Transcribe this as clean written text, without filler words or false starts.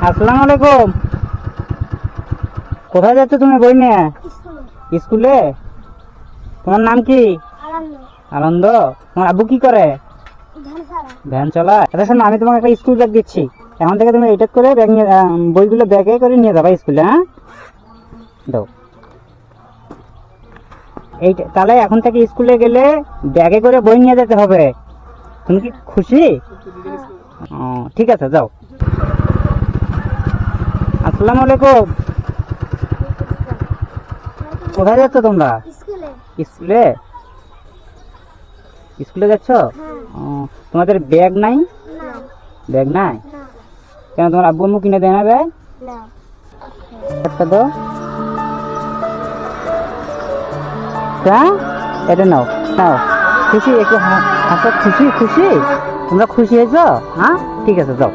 আসসালামু আলাইকুম। কোথায় যাচ্ছ তুমি বই নিয়ে? স্কুলে। তোমার নাম কি? আনন্দ। তোমার আব্বু কি করে? ভ্যান চালায়। আচ্ছা শোনো, আমি তোমাকে একটা স্কুল ব্যাগ দিচ্ছি। এখন থেকে তুমি এইটা করে ব্যাগ নিয়ে বইগুলো ব্যাগে করে নিয়ে যাবা স্কুলে। হ্যাঁ, দাও এইটা। তাহলে এখন থেকে স্কুলে গেলে ব্যাগে করে বই নিয়ে যেতে হবে। তুমি কি খুশি? ও ঠিক আছে, যাও। আসসালামু আলাইকুম। কোথায় যাচ্ছ তোমরা? স্কুলে। স্কুলে যাচ্ছ? ও, তোমাদের ব্যাগ নাই? ব্যাগ নাই কেন? তোমার আব্বু আম্মু কিনে দেয় না ব্যাগ? একটা দাও। হ্যাঁ, এটা নাও নাও। খুশি? একটু হাসো। খুশি খুশি? তোমরা খুশি হয়েছ? হ্যাঁ ঠিক আছে, যাও।